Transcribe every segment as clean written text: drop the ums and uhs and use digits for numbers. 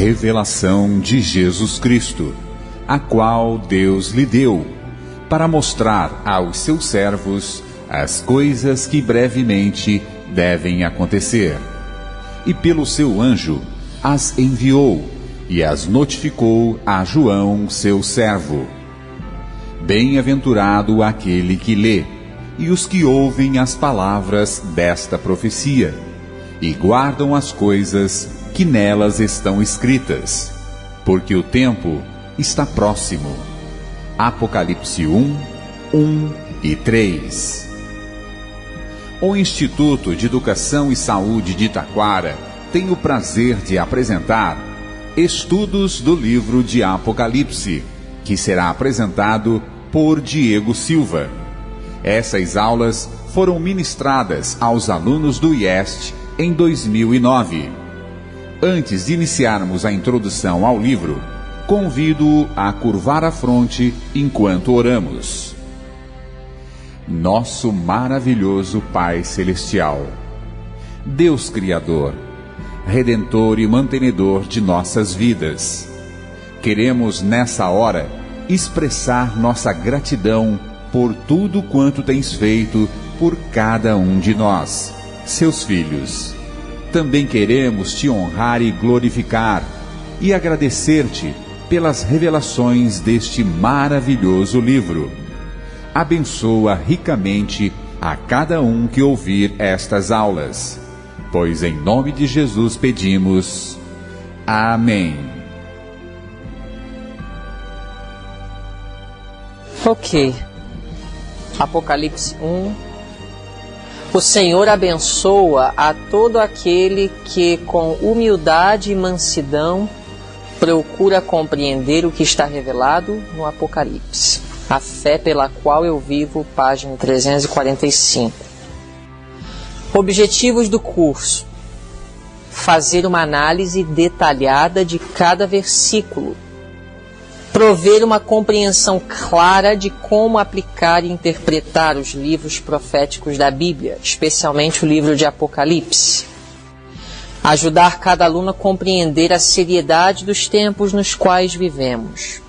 revelação de Jesus Cristo, a qual Deus lhe deu, para mostrar aos seus servos as coisas que brevemente devem acontecer. E pelo seu anjo as enviou e as notificou a João, seu servo. Bem-aventurado aquele que lê, e os que ouvem as palavras desta profecia, e guardam as coisas que nelas estão escritas, porque o tempo está próximo. Apocalipse 1, 1 e 3. O Instituto de Educação e Saúde de Taquara tem o prazer de apresentar Estudos do Livro de Apocalipse, que será apresentado por Diego Silva. Essas aulas foram ministradas aos alunos do IEST em 2009. Antes de iniciarmos a introdução ao livro, convido-o a curvar a fronte enquanto oramos. Nosso maravilhoso Pai Celestial, Deus Criador, Redentor e mantenedor de nossas vidas, queremos nessa hora expressar nossa gratidão por tudo quanto tens feito por cada um de nós, seus filhos. Também queremos te honrar e glorificar e agradecer-te pelas revelações deste maravilhoso livro. Abençoa ricamente a cada um que ouvir estas aulas, pois em nome de Jesus pedimos. Amém. Ok. Apocalipse 1. O Senhor abençoa a todo aquele que com humildade e mansidão procura compreender o que está revelado no Apocalipse. A fé pela qual eu vivo, página 345. Objetivos do curso: fazer uma análise detalhada de cada versículo, prover uma compreensão clara de como aplicar e interpretar os livros proféticos da Bíblia, especialmente o livro de Apocalipse, ajudar cada aluno a compreender a seriedade dos tempos nos quais vivemos,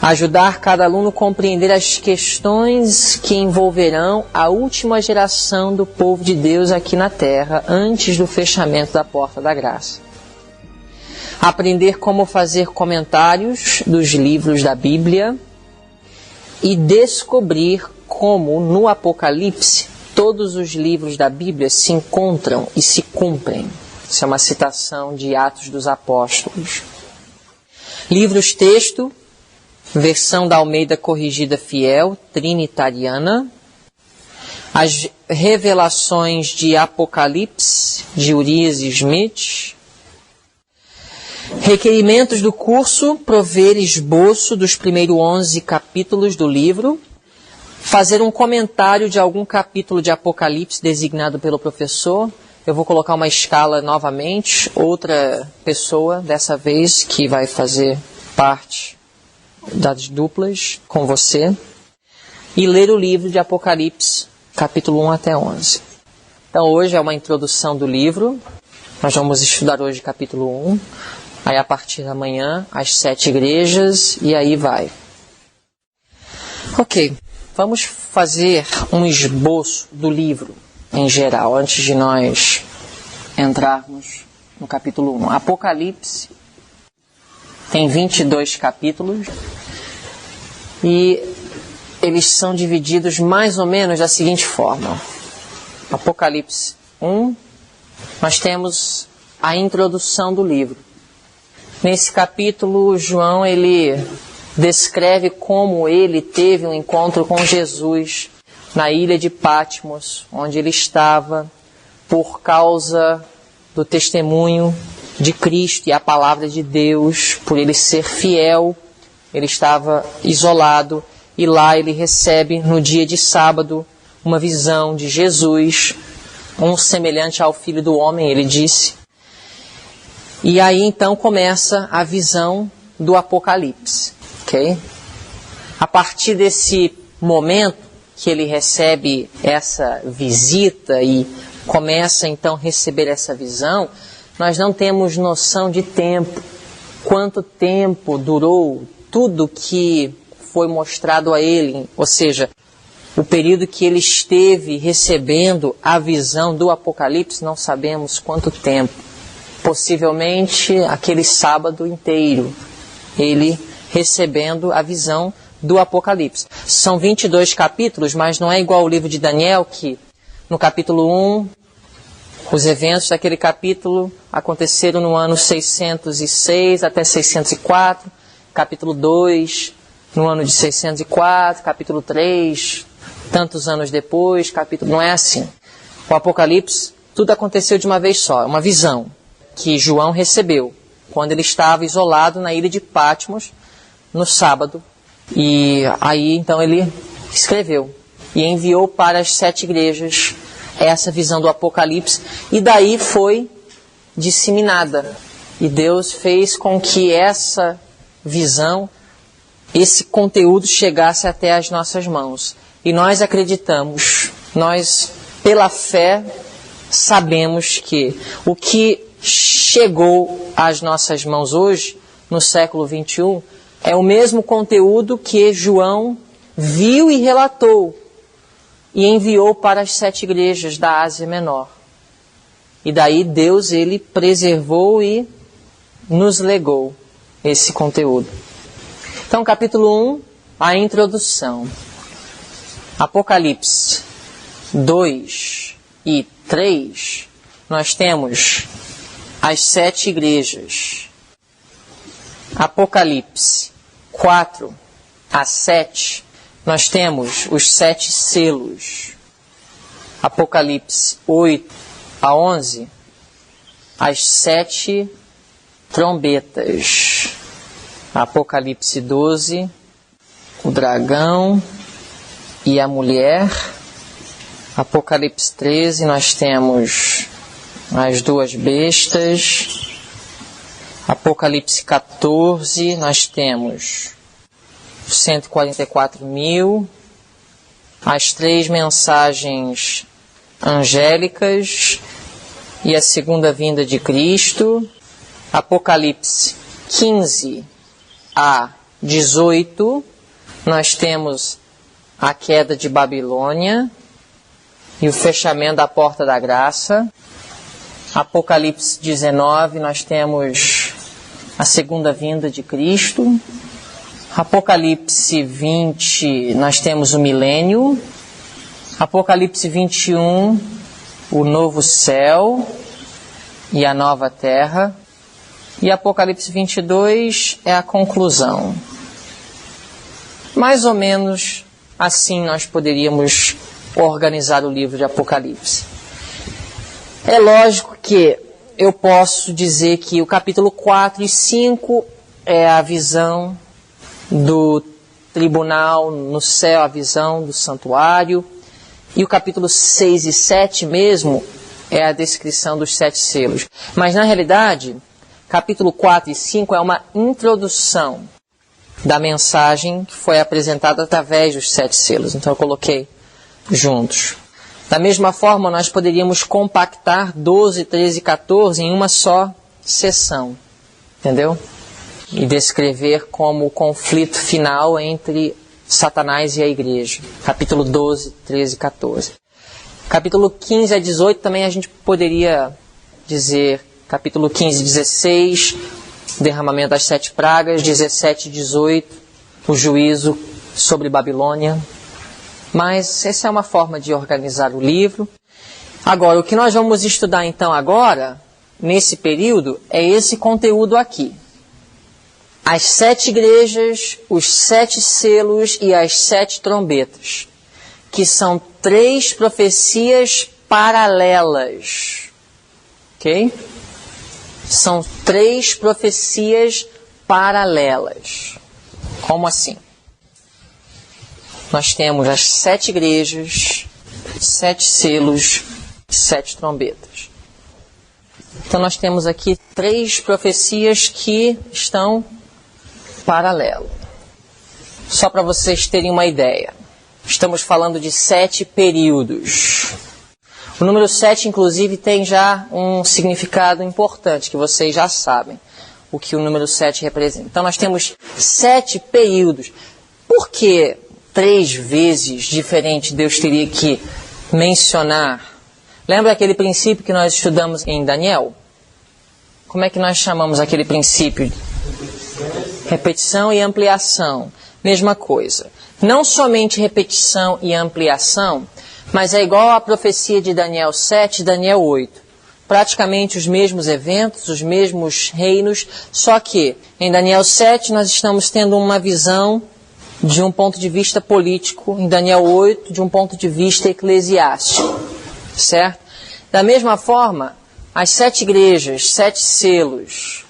ajudar cada aluno a compreender as questões que envolverão a última geração do povo de Deus aqui na Terra, antes do fechamento da porta da graça. Aprender como fazer comentários dos livros da Bíblia e descobrir como, no Apocalipse, todos os livros da Bíblia se encontram e se cumprem. Isso é uma citação de Atos dos Apóstolos. Livros-texto, versão da Almeida Corrigida Fiel, trinitariana. As revelações de Apocalipse, de Urias Smith. Requerimentos do curso: prover esboço dos primeiros 11 capítulos do livro, fazer um comentário de algum capítulo de Apocalipse designado pelo professor. Eu vou colocar uma escala novamente, outra pessoa, dessa vez, que vai fazer parte das duplas com você, e ler o livro de Apocalipse, capítulo 1 até 11. Então hoje é uma introdução do livro, nós vamos estudar hoje capítulo 1, aí a partir da manhã, as 7 igrejas, e aí vai. Ok, vamos fazer um esboço do livro em geral, antes de nós entrarmos no capítulo 1. Apocalipse tem 22 capítulos e eles são divididos mais ou menos da seguinte forma. Apocalipse 1, nós temos a introdução do livro. Nesse capítulo, João ele descreve como ele teve um encontro com Jesus na ilha de Patmos, onde ele estava por causa do testemunho de Cristo e a palavra de Deus, por ele ser fiel, ele estava isolado e lá ele recebe no dia de sábado uma visão de Jesus, um semelhante ao Filho do Homem, ele disse. E aí então começa a visão do Apocalipse, ok? A partir desse momento que ele recebe essa visita e começa então a receber essa visão, nós não temos noção de tempo. Quanto tempo durou tudo que foi mostrado a ele, ou seja, o período que ele esteve recebendo a visão do Apocalipse, não sabemos quanto tempo. Possivelmente aquele sábado inteiro, ele recebendo a visão do Apocalipse. São 22 capítulos, mas não é igual ao livro de Daniel, que no capítulo 1, os eventos daquele capítulo aconteceram no ano 606 até 604, capítulo 2, no ano de 604, capítulo 3, tantos anos depois, capítulo... Não é assim. O Apocalipse, tudo aconteceu de uma vez só, uma visão que João recebeu quando ele estava isolado na ilha de Patmos no sábado. E aí então ele escreveu e enviou para as 7 igrejas essa visão do Apocalipse, e daí foi disseminada. E Deus fez com que essa visão, esse conteúdo chegasse até as nossas mãos. E nós acreditamos, nós pela fé sabemos que o que chegou às nossas mãos hoje, no século 21, é o mesmo conteúdo que João viu e relatou e enviou para as 7 igrejas da Ásia Menor. E daí Deus, ele preservou e nos legou esse conteúdo. Então, capítulo 1, a introdução. Apocalipse 2 e 3, nós temos as 7 igrejas. Apocalipse 4 a 7, nós temos os 7 selos. Apocalipse 8 a 11, as 7 trombetas. Apocalipse 12, o dragão e a mulher. Apocalipse 13, nós temos as 2 bestas. Apocalipse 14, nós temos 144.000, as 3 mensagens angélicas e a segunda vinda de Cristo. Apocalipse 15 a 18, nós temos a queda de Babilônia e o fechamento da porta da graça. Apocalipse 19, nós temos a segunda vinda de Cristo. Apocalipse 20, nós temos o milênio. Apocalipse 21, o novo céu e a nova terra. E Apocalipse 22 é a conclusão. Mais ou menos assim nós poderíamos organizar o livro de Apocalipse. É lógico que eu posso dizer que o capítulo 4 e 5 é a visão do tribunal no céu, a visão do santuário. E o capítulo 6 e 7 mesmo é a descrição dos 7 selos. Mas na realidade, capítulo 4 e 5 é uma introdução da mensagem que foi apresentada através dos 7 selos. Então eu coloquei juntos. Da mesma forma, nós poderíamos compactar 12, 13 e 14 em uma só sessão. Entendeu? E descrever como o conflito final entre Satanás e a igreja. Capítulo 12, 13 e 14. Capítulo 15 a 18 também a gente poderia dizer capítulo 15 e 16, derramamento das 7 pragas, 17 e 18, o juízo sobre Babilônia. Mas essa é uma forma de organizar o livro. Agora, o que nós vamos estudar então agora, nesse período, é esse conteúdo aqui. As 7 igrejas, os 7 selos e as 7 trombetas, que são 3 profecias paralelas. Ok? São 3 profecias paralelas. Como assim? Nós temos as 7 igrejas, 7 selos, 7 trombetas. Então nós temos aqui 3 profecias que estão paralelo. Só para vocês terem uma ideia. Estamos falando de 7 períodos. O número 7, inclusive, tem já um significado importante, que vocês já sabem o que o número 7 representa. Então, nós temos 7 períodos. Por que 3 vezes diferente Deus teria que mencionar? Lembra aquele princípio que nós estudamos em Daniel? Como é que nós chamamos aquele princípio? Repetição e ampliação. Mesma coisa. Não somente repetição e ampliação, mas é igual à profecia de Daniel 7 e Daniel 8. Praticamente os mesmos eventos, os mesmos reinos, só que em Daniel 7 nós estamos tendo uma visão de um ponto de vista político, em Daniel 8 de um ponto de vista eclesiástico, certo? Da mesma forma, as 7 igrejas, 7 selos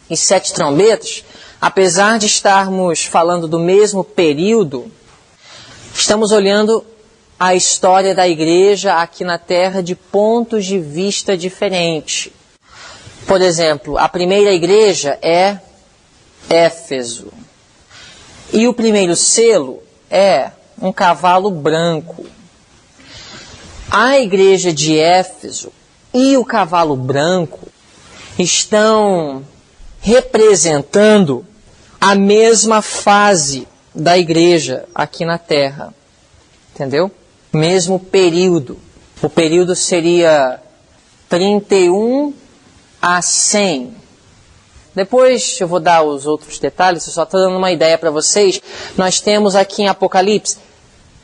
e 7 trombetas, apesar de estarmos falando do mesmo período, estamos olhando a história da igreja aqui na Terra de pontos de vista diferentes. Por exemplo, a primeira igreja é Éfeso. E o primeiro selo é um cavalo branco. A igreja de Éfeso e o cavalo branco estão representando a mesma fase da igreja aqui na Terra. Entendeu? Mesmo período. O período seria 31 a 100. Depois eu vou dar os outros detalhes, eu só estou dando uma ideia para vocês. Nós temos aqui em Apocalipse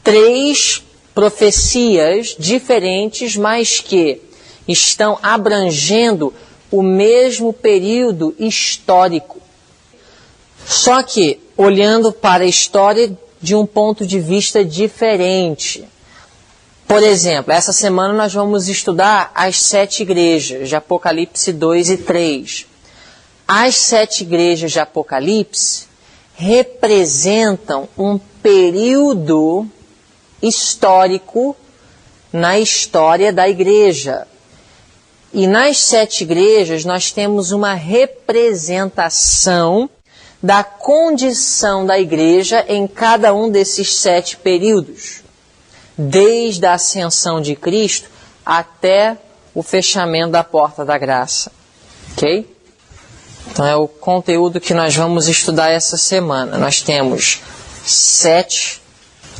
3 profecias diferentes, mas que estão abrangendo o mesmo período histórico. Só que olhando para a história de um ponto de vista diferente. Por exemplo, essa semana nós vamos estudar as 7 igrejas de Apocalipse 2 e 3. As 7 igrejas de Apocalipse representam um período histórico na história da igreja. E nas 7 igrejas nós temos uma representação da condição da igreja em cada um desses 7 períodos. Desde a ascensão de Cristo até o fechamento da porta da graça. Ok? Então é o conteúdo que nós vamos estudar essa semana. Nós temos 7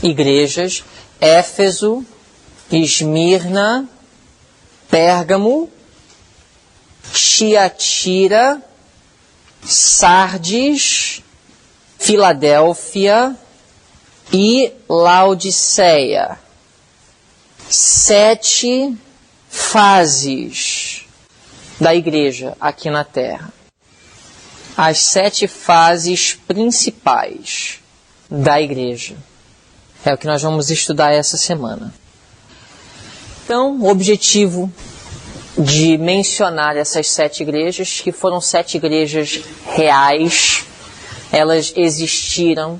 igrejas: Éfeso, Esmirna, Pérgamo, Tiatira, Sardes, Filadélfia e Laodiceia. 7 fases da igreja aqui na Terra. As 7 fases principais da igreja. É o que nós vamos estudar essa semana. Então, o objetivo de mencionar essas 7 igrejas, que foram 7 igrejas reais, elas existiram.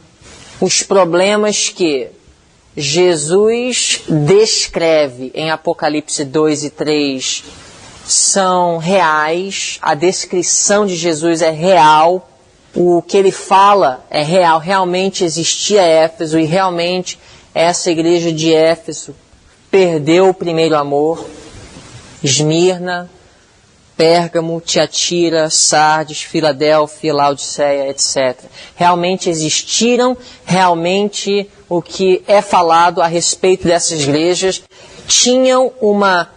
Os problemas que Jesus descreve em Apocalipse 2 e 3 são reais, a descrição de Jesus é real, o que ele fala é real, realmente existia Éfeso e realmente essa igreja de Éfeso perdeu o primeiro amor. Esmirna, Pérgamo, Tiatira, Sardes, Filadélfia, Laodiceia, etc. Realmente existiram, realmente o que é falado a respeito dessas igrejas tinham uma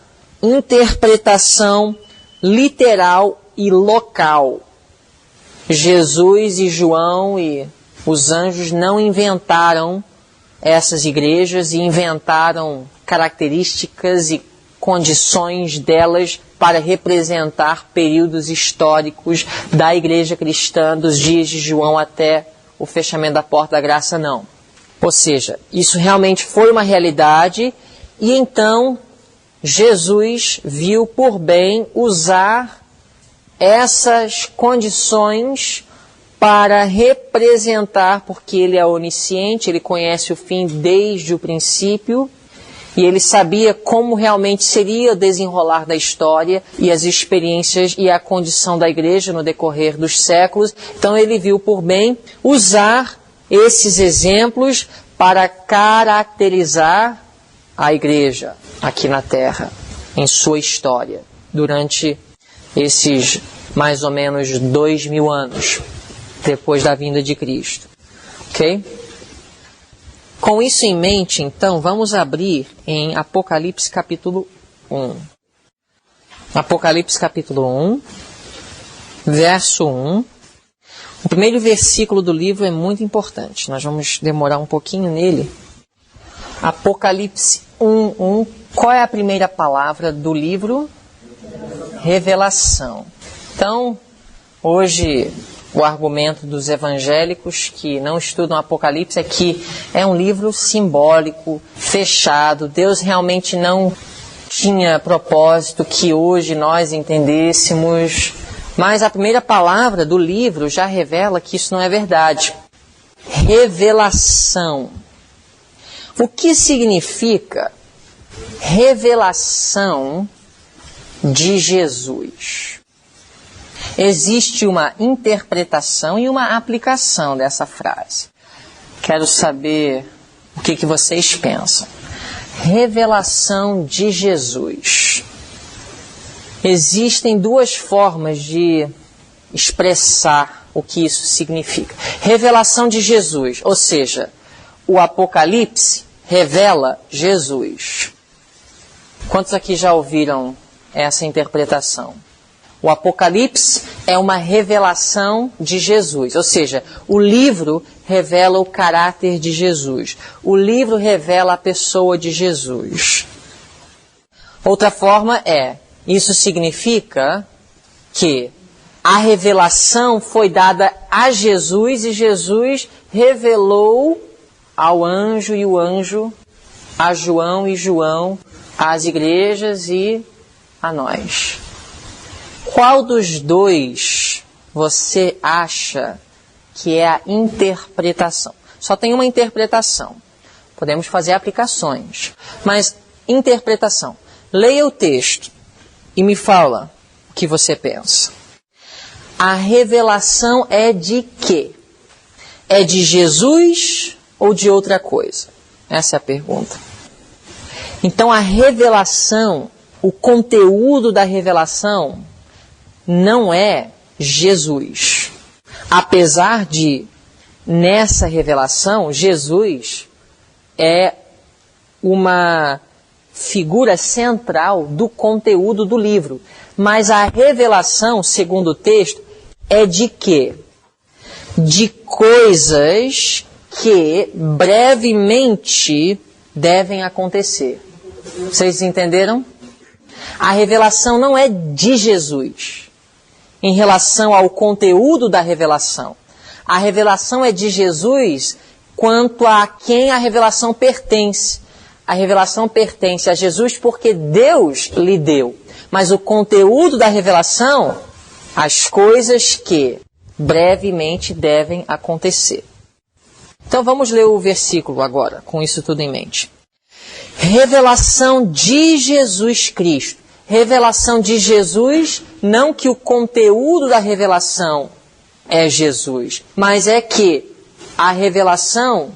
interpretação literal e local. Jesus e João e os anjos não inventaram essas igrejas e inventaram características e condições delas para representar períodos históricos da igreja cristã dos dias de João até o fechamento da porta da graça, não. Ou seja, isso realmente foi uma realidade e então Jesus viu por bem usar essas condições para representar, porque ele é onisciente, ele conhece o fim desde o princípio, e ele sabia como realmente seria o desenrolar da história e as experiências e a condição da igreja no decorrer dos séculos. Então ele viu por bem usar esses exemplos para caracterizar à igreja aqui na Terra, em sua história, durante esses mais ou menos 2.000 anos depois da vinda de Cristo. Ok? Com isso em mente, então, vamos abrir em Apocalipse capítulo 1. Apocalipse capítulo 1, verso 1. O primeiro versículo do livro é muito importante. Nós vamos demorar um pouquinho nele. Apocalipse 1:1. Qual é a primeira palavra do livro? Revelação. Então, hoje, o argumento dos evangélicos que não estudam Apocalipse é que é um livro simbólico, fechado. Deus realmente não tinha propósito que hoje nós entendêssemos. Mas a primeira palavra do livro já revela que isso não é verdade. Revelação. O que significa revelação de Jesus? Existe uma interpretação e uma aplicação dessa frase. Quero saber o que vocês pensam. Revelação de Jesus. Existem duas formas de expressar o que isso significa. Revelação de Jesus, ou seja, o Apocalipse revela Jesus. Quantos aqui já ouviram essa interpretação? O Apocalipse é uma revelação de Jesus, ou seja, o livro revela o caráter de Jesus. O livro revela a pessoa de Jesus. Outra forma isso significa que a revelação foi dada a Jesus e Jesus revelou ao anjo e o anjo a João e João às igrejas e a nós. Qual dos dois você acha que é a interpretação? Só tem uma interpretação. Podemos fazer aplicações, mas interpretação. Leia o texto e me fala o que você pensa. A revelação é de quê? É de Jesus ou de outra coisa? Essa é a pergunta. Então a revelação, o conteúdo da revelação não é Jesus. Apesar de, nessa revelação, Jesus é uma figura central do conteúdo do livro. Mas a revelação, segundo o texto, é de quê? De coisas que brevemente devem acontecer. Vocês entenderam? A revelação não é de Jesus em relação ao conteúdo da revelação. A revelação é de Jesus quanto a quem a revelação pertence. A revelação pertence a Jesus porque Deus lhe deu. Mas o conteúdo da revelação, as coisas que brevemente devem acontecer. Então vamos ler o versículo agora, com isso tudo em mente. Revelação de Jesus Cristo. Revelação de Jesus, não que o conteúdo da revelação é Jesus, mas é que a revelação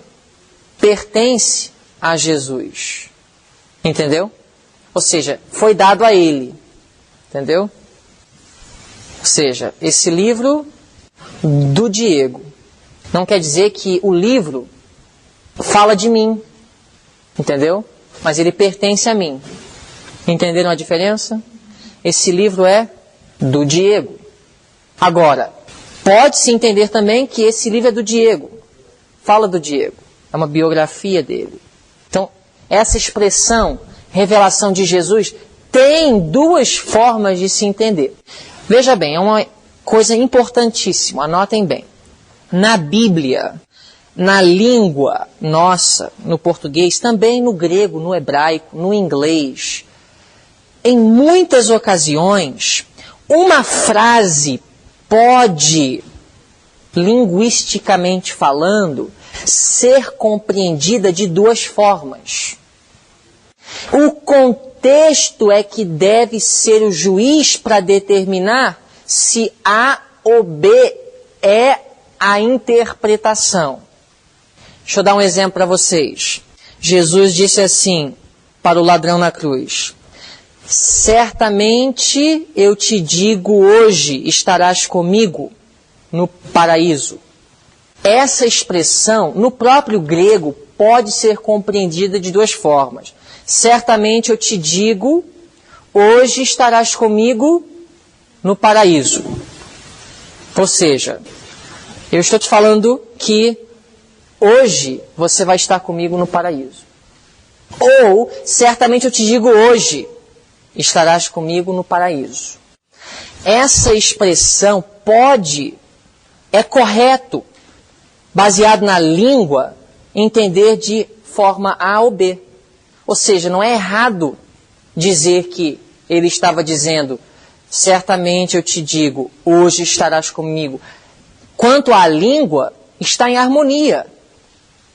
pertence a Jesus. Entendeu? Ou seja, foi dado a Ele. Entendeu? Ou seja, esse livro do Diego não quer dizer que o livro fala de mim. Entendeu? Mas ele pertence a mim. Entenderam a diferença? Esse livro é do Diego. Agora, pode-se entender também que esse livro é do Diego. Fala do Diego. É uma biografia dele. Então, essa expressão, revelação de Jesus, tem duas formas de se entender. Veja bem, é uma coisa importantíssima, anotem bem. Na Bíblia, na língua nossa, no português, também no grego, no hebraico, no inglês, em muitas ocasiões, uma frase pode, linguisticamente falando, ser compreendida de duas formas. O contexto é que deve ser o juiz para determinar se A ou B é a interpretação. Deixa eu dar um exemplo para vocês. Jesus disse assim, para o ladrão na cruz: certamente eu te digo hoje, estarás comigo no paraíso. Essa expressão, no próprio grego, pode ser compreendida de duas formas. Certamente eu te digo, hoje estarás comigo no paraíso. Ou seja, eu estou te falando que hoje você vai estar comigo no paraíso. Ou, certamente eu te digo hoje, estarás comigo no paraíso. Essa expressão é correto, baseado na língua, entender de forma A ou B. Ou seja, não é errado dizer que ele estava dizendo, certamente eu te digo, hoje estarás comigo. Quanto à língua, está em harmonia.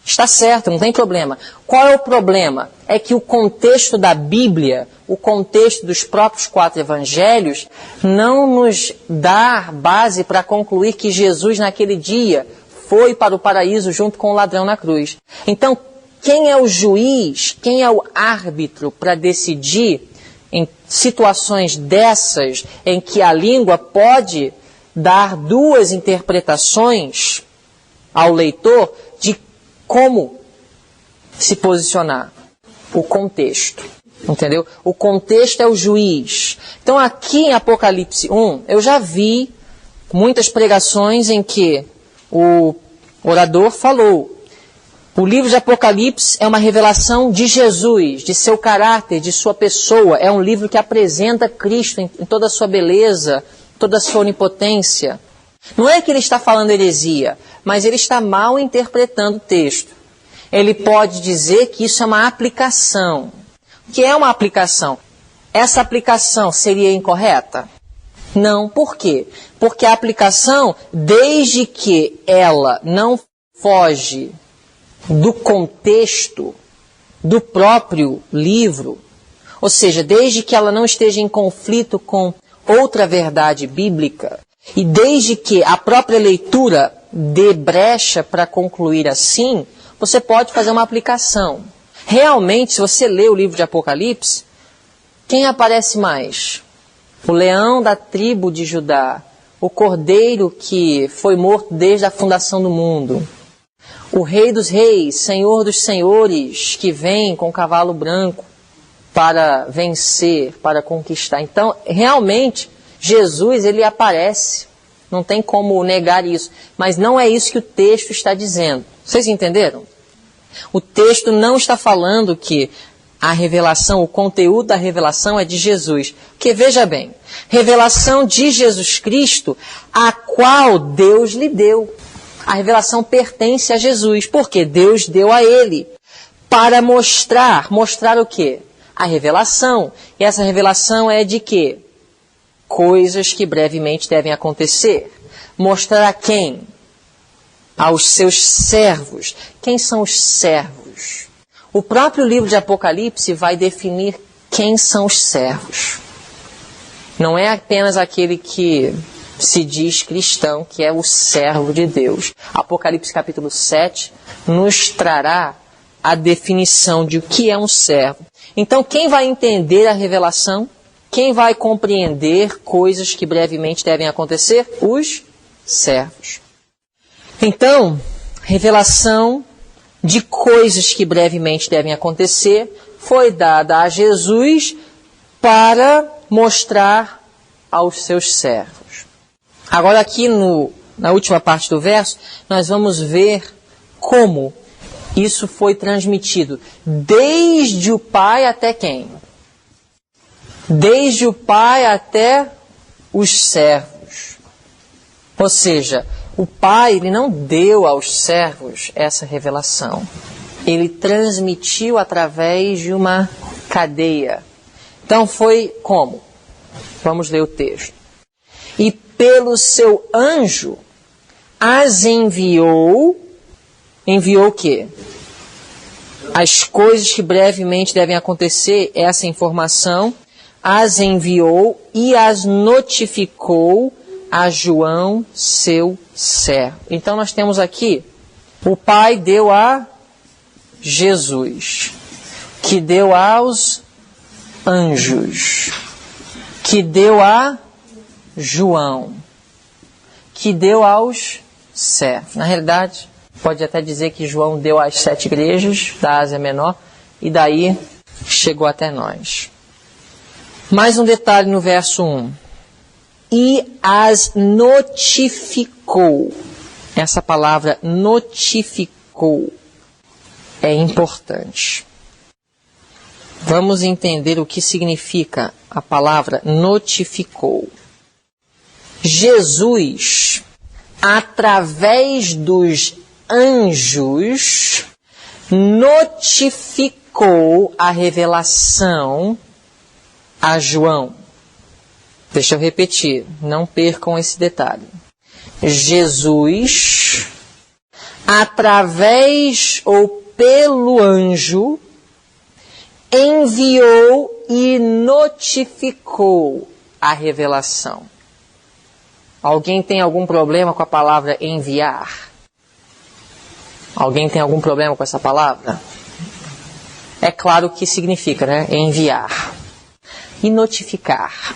Está certo, não tem problema. Qual é o problema? É que o contexto da Bíblia, o contexto dos próprios 4 evangelhos, não nos dá base para concluir que Jesus naquele dia foi para o paraíso junto com o ladrão na cruz. Então, quem é o juiz, quem é o árbitro para decidir em situações dessas em que a língua pode dar duas interpretações ao leitor de como se posicionar? O contexto, entendeu? O contexto é o juiz. Então aqui em Apocalipse 1, eu já vi muitas pregações em que o orador falou: o livro de Apocalipse é uma revelação de Jesus, de seu caráter, de sua pessoa. É um livro que apresenta Cristo em toda a sua beleza, toda a sua onipotência. Não é que ele está falando heresia, mas ele está mal interpretando o texto. Ele pode dizer que isso é uma aplicação. O que é uma aplicação? Essa aplicação seria incorreta? Não. Por quê? Porque a aplicação, desde que ela não foge do contexto do próprio livro, ou seja, desde que ela não esteja em conflito com outra verdade bíblica, e desde que a própria leitura dê brecha para concluir assim, você pode fazer uma aplicação. Realmente, se você lê o livro de Apocalipse, quem aparece mais? O leão da tribo de Judá, o cordeiro que foi morto desde a fundação do mundo, o rei dos reis, senhor dos senhores, que vem com cavalo branco para vencer, para conquistar. Então, realmente, Jesus, ele aparece. Não tem como negar isso. Mas não é isso que o texto está dizendo. Vocês entenderam? O texto não está falando que a revelação, o conteúdo da revelação é de Jesus. Porque, veja bem, revelação de Jesus Cristo, a qual Deus lhe deu. A revelação pertence a Jesus, porque Deus deu a ele para mostrar o quê? A revelação. E essa revelação é de quê? Coisas que brevemente devem acontecer. Mostrar a quem? Aos seus servos. Quem são os servos? O próprio livro de Apocalipse vai definir quem são os servos. Não é apenas aquele que se diz cristão, que é o servo de Deus. Apocalipse capítulo 7 nos trará a definição de o que é um servo. Então, quem vai entender a revelação? Quem vai compreender coisas que brevemente devem acontecer? Os servos. Então, revelação de coisas que brevemente devem acontecer foi dada a Jesus para mostrar aos seus servos. Agora aqui na última parte do verso, nós vamos ver como isso foi transmitido. Desde o Pai até quem? Desde o Pai até os servos. Ou seja, o Pai ele não deu aos servos essa revelação. Ele transmitiu através de uma cadeia. Então foi como? Vamos ler o texto. E pelo seu anjo as enviou. Enviou o quê? As coisas que brevemente devem acontecer, essa informação, as enviou e as notificou a João, seu servo. Então nós temos aqui, o Pai deu a Jesus. O que deu aos anjos, que deu a João, que deu aos servos. Na realidade, pode até dizer que João deu às 7 igrejas da Ásia Menor e daí chegou até nós. Mais um detalhe no verso 1. E as notificou. Essa palavra notificou é importante. Vamos entender o que significa a palavra notificou. Jesus, através dos anjos, notificou a revelação a João. Deixa eu repetir, não percam esse detalhe. Jesus, através ou pelo anjo, enviou e notificou a revelação. Alguém tem algum problema com a palavra enviar? Alguém tem algum problema com essa palavra? É claro o que significa, né? Enviar. E notificar.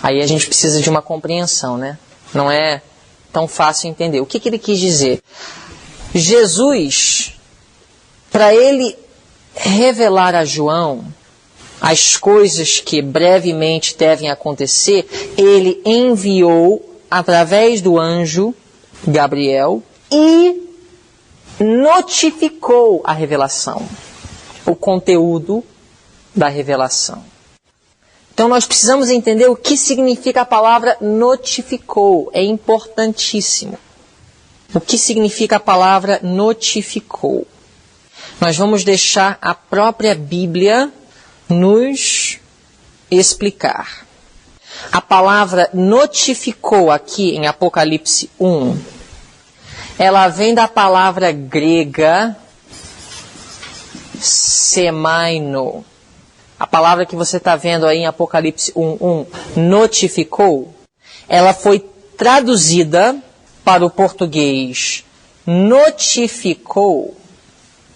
Aí a gente precisa de uma compreensão, né? Não é tão fácil entender. O que ele quis dizer? Jesus, para ele revelar a João as coisas que brevemente devem acontecer, ele enviou através do anjo Gabriel e notificou a revelação, o conteúdo da revelação. Então nós precisamos entender o que significa a palavra notificou. É importantíssimo. O que significa a palavra notificou? Nós vamos deixar a própria Bíblia nos explicar. A palavra notificou aqui em Apocalipse 1, ela vem da palavra grega semaino. A palavra que você está vendo aí em Apocalipse 1:1, notificou, ela foi traduzida para o português notificou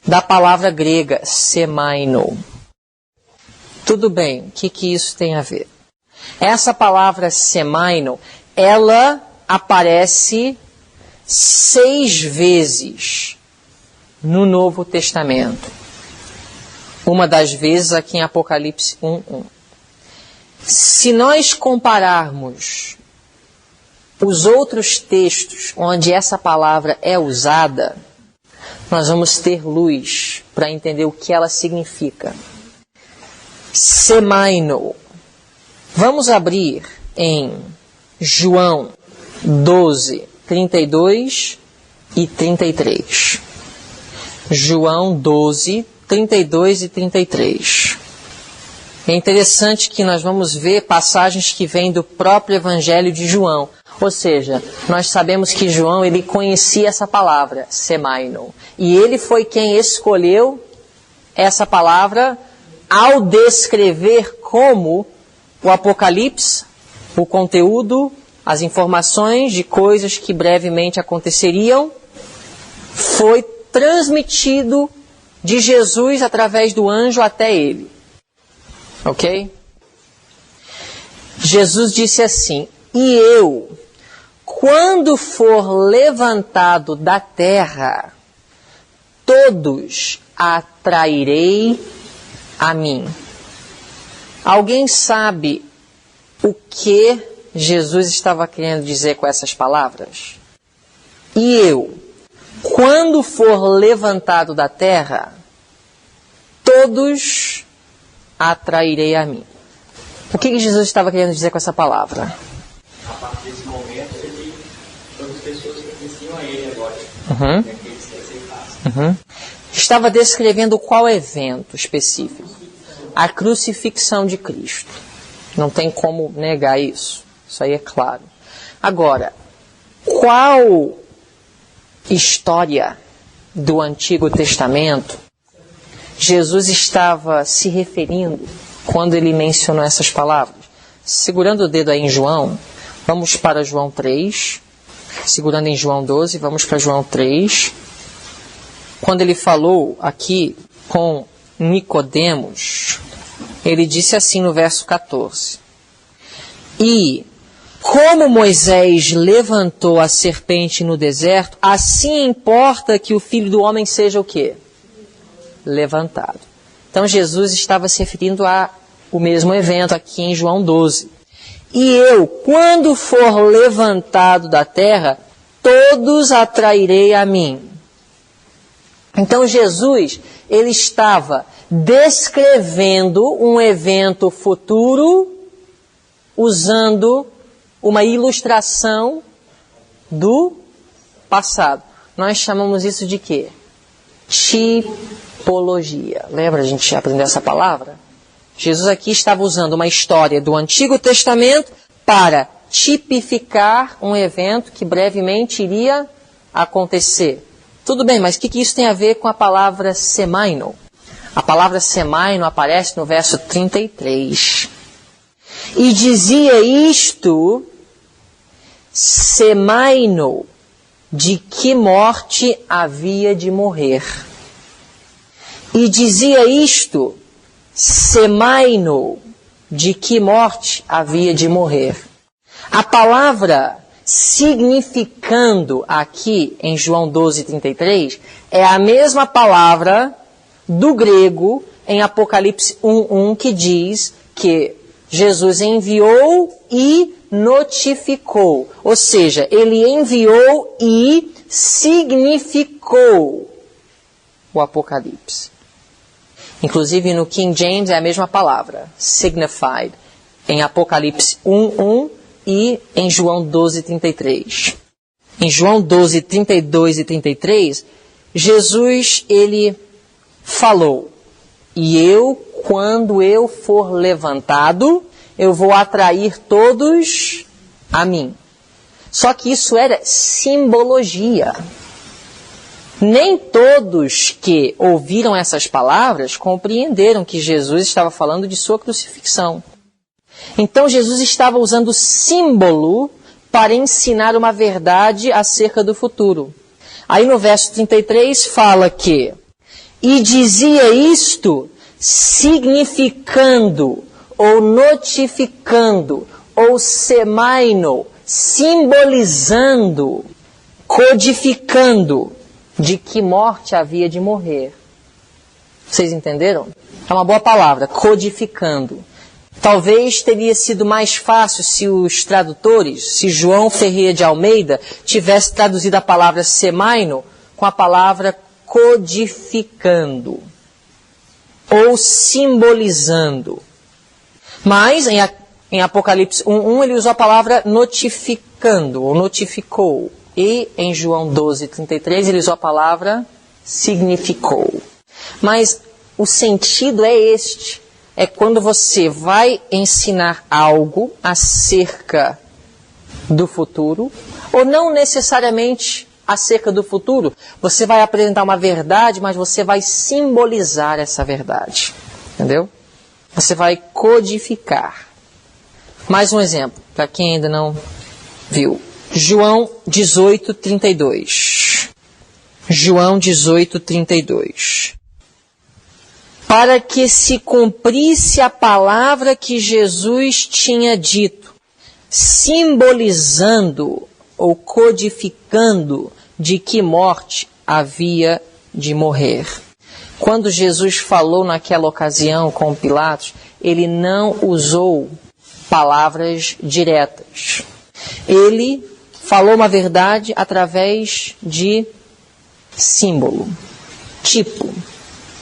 da palavra grega semaino. Tudo bem, o que isso tem a ver? Essa palavra semaino, ela aparece 6 vezes no Novo Testamento. Uma das vezes aqui em Apocalipse 1:1. Se nós compararmos os outros textos onde essa palavra é usada, nós vamos ter luz para entender o que ela significa. Semaino. Vamos abrir em João 12, 32 e 33. João 12, 32 e 33. É interessante que nós vamos ver passagens que vêm do próprio Evangelho de João. Ou seja, nós sabemos que João ele conhecia essa palavra, semaino. E ele foi quem escolheu essa palavra ao descrever como o Apocalipse, o conteúdo, as informações de coisas que brevemente aconteceriam, foi transmitido de Jesus através do anjo até ele. Ok? Jesus disse assim: e eu, quando for levantado da terra, todos atrairei a mim. Alguém sabe o que Jesus estava querendo dizer com essas palavras? E eu, quando for levantado da terra, todos atrairei a mim. O que Jesus estava querendo dizer com essa palavra? A partir desse momento, todas as pessoas que conheciam a ele agora. E aqueles que aceitassem. Estava descrevendo qual evento específico? A crucifixão de Cristo. Não tem como negar isso. Isso aí é claro. Agora, qual história do Antigo Testamento Jesus estava se referindo quando ele mencionou essas palavras? Segurando o dedo aí em João, vamos para João 3. Segurando em João 12, vamos para João 3. Quando ele falou aqui com Nicodemos, ele disse assim no verso 14: E como Moisés levantou a serpente no deserto, assim importa que o Filho do Homem seja o quê? Levantado. Então Jesus estava se referindo ao mesmo evento aqui em João 12. E eu, quando for levantado da terra, todos atrairei a mim. Então Jesus, ele estava descrevendo um evento futuro usando uma ilustração do passado. Nós chamamos isso de quê? Tipologia. Lembra a gente aprendeu essa palavra? Jesus aqui estava usando uma história do Antigo Testamento para tipificar um evento que brevemente iria acontecer. Tudo bem, mas o que isso tem a ver com a palavra semaino? A palavra semaino aparece no verso 33. E dizia isto, semaino, de que morte havia de morrer. E dizia isto, semaino, de que morte havia de morrer. A palavra significando aqui em João 12:33 é a mesma palavra do grego em Apocalipse 1:1 que diz que Jesus enviou e notificou. Ou seja, ele enviou e significou o Apocalipse. Inclusive no King James é a mesma palavra, signified, em Apocalipse 1:1 e em João 12:33. Em João 12:32 e 33, Jesus, ele falou, e eu, quando eu for levantado, eu vou atrair todos a mim. Só que isso era simbologia. Nem todos que ouviram essas palavras compreenderam que Jesus estava falando de sua crucifixão. Então Jesus estava usando símbolo para ensinar uma verdade acerca do futuro. Aí no verso 33 fala que, e dizia isto significando, ou notificando, ou semaino, simbolizando, codificando, de que morte havia de morrer. Vocês entenderam? É uma boa palavra, codificando. Talvez teria sido mais fácil se os tradutores, se João Ferreira de Almeida tivesse traduzido a palavra semaino com a palavra codificando ou simbolizando. Mas em Apocalipse 1:1 ele usou a palavra notificando ou notificou. E em João 12:33 ele usou a palavra significou. Mas o sentido é este. É quando você vai ensinar algo acerca do futuro, ou não necessariamente acerca do futuro. Você vai apresentar uma verdade, mas você vai simbolizar essa verdade. Entendeu? Você vai codificar. Mais um exemplo, para quem ainda não viu. João 18:32. João 18:32. Para que se cumprisse a palavra que Jesus tinha dito, simbolizando ou codificando de que morte havia de morrer. Quando Jesus falou naquela ocasião com Pilatos, ele não usou palavras diretas. Ele falou uma verdade através de símbolo, tipo.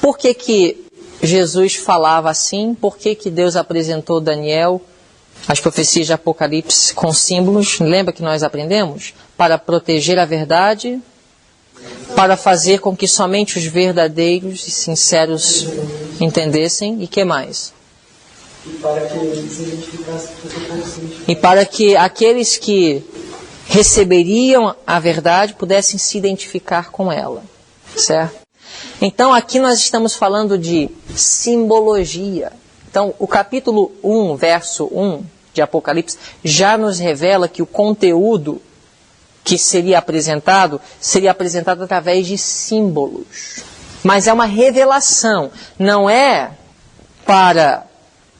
Por que Jesus falava assim? Por que Deus apresentou Daniel, as profecias de Apocalipse com símbolos? Lembra que nós aprendemos? Para proteger a verdade, para fazer com que somente os verdadeiros e sinceros entendessem. E que mais? E para que aqueles que receberiam a verdade pudessem se identificar com ela. Certo? Então aqui nós estamos falando de simbologia. Então o capítulo 1, verso 1 de Apocalipse já nos revela que o conteúdo que seria apresentado através de símbolos. Mas é uma revelação, não é para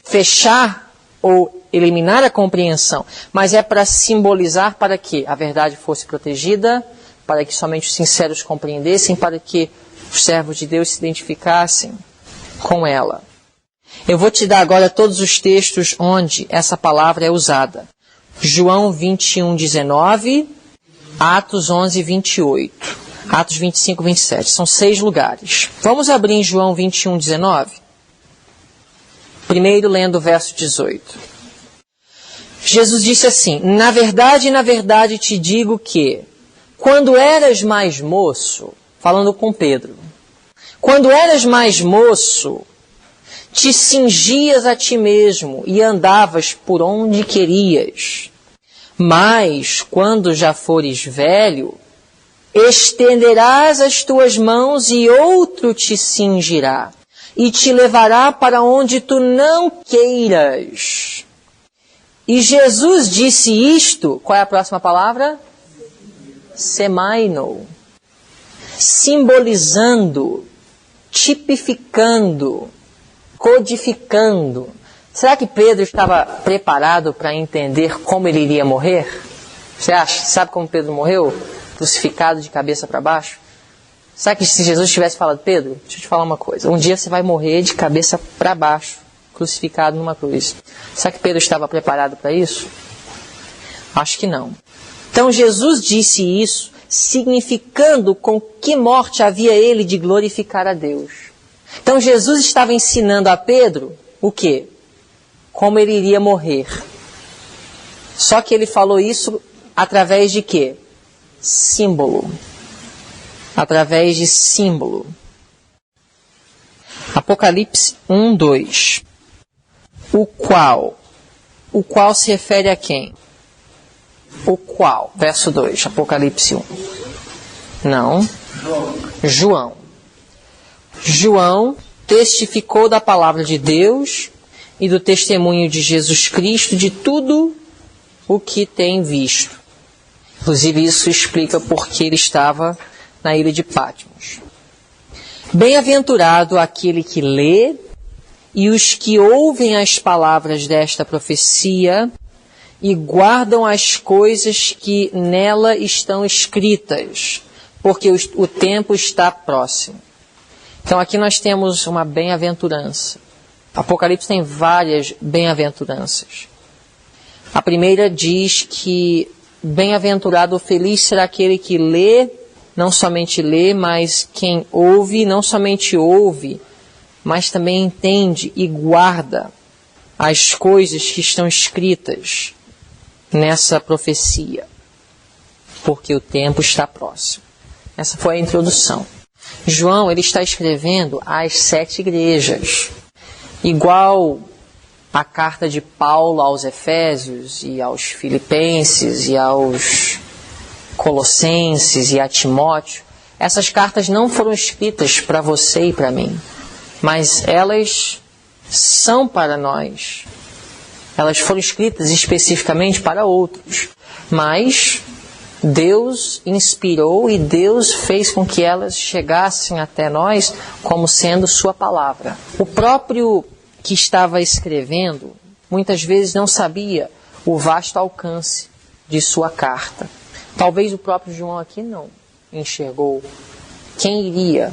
fechar ou eliminar a compreensão, mas é para simbolizar para que a verdade fosse protegida, para que somente os sinceros compreendessem, para que os servos de Deus se identificassem com ela. Eu vou te dar agora todos os textos onde essa palavra é usada. João 21, 19, Atos 11, 28, Atos 25, 27. São 6 lugares. Vamos abrir em João 21, 19. Primeiro lendo o verso 18. Jesus disse assim: na verdade te digo que, quando eras mais moço, falando com Pedro, quando eras mais moço, te cingias a ti mesmo e andavas por onde querias. Mas, quando já fores velho, estenderás as tuas mãos e outro te cingirá e te levará para onde tu não queiras. E Jesus disse isto, qual é a próxima palavra? Semaino. Simbolizando, tipificando, codificando. Será que Pedro estava preparado para entender como ele iria morrer? Você acha? Sabe como Pedro morreu? Crucificado de cabeça para baixo? Será que se Jesus tivesse falado: Pedro, deixa eu te falar uma coisa, um dia você vai morrer de cabeça para baixo, crucificado numa cruz. Será que Pedro estava preparado para isso? Acho que não. Então Jesus disse isso, significando com que morte havia ele de glorificar a Deus. Então Jesus estava ensinando a Pedro o quê? Como ele iria morrer. Só que ele falou isso através de quê? Símbolo. Através de símbolo. Apocalipse 1, 2. O qual se refere a quem? O qual? Verso 2, Apocalipse 1. Não. João. João testificou da palavra de Deus e do testemunho de Jesus Cristo de tudo o que tem visto. Inclusive isso explica por que ele estava na ilha de Patmos. Bem-aventurado aquele que lê e os que ouvem as palavras desta profecia e guardam as coisas que nela estão escritas, porque o tempo está próximo. Então aqui nós temos uma bem-aventurança. Apocalipse tem várias bem-aventuranças. A primeira diz que bem-aventurado ou feliz será aquele que lê, não somente lê, mas quem ouve, não somente ouve, mas também entende e guarda as coisas que estão escritas nessa profecia, porque o tempo está próximo. Essa foi a introdução. João, ele está escrevendo às 7 igrejas, igual a carta de Paulo aos Efésios e aos Filipenses e aos Colossenses e a Timóteo. Essas cartas não foram escritas para você e para mim, mas elas são para nós. Elas foram escritas especificamente para outros, mas Deus inspirou e Deus fez com que elas chegassem até nós como sendo sua palavra. O próprio que estava escrevendo, muitas vezes não sabia o vasto alcance de sua carta. Talvez o próprio João aqui não enxergou quem iria.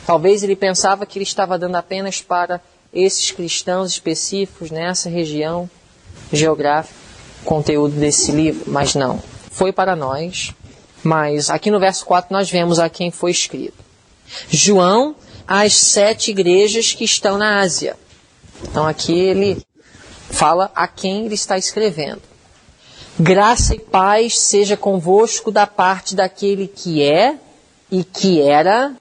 Talvez ele pensava que ele estava dando apenas para esses cristãos específicos nessa região geográfica o conteúdo desse livro, mas não. Foi para nós, mas aqui no verso 4 nós vemos a quem foi escrito. João, às 7 igrejas que estão na Ásia. Então aqui ele fala a quem ele está escrevendo. Graça e paz seja convosco da parte daquele que é, e que era,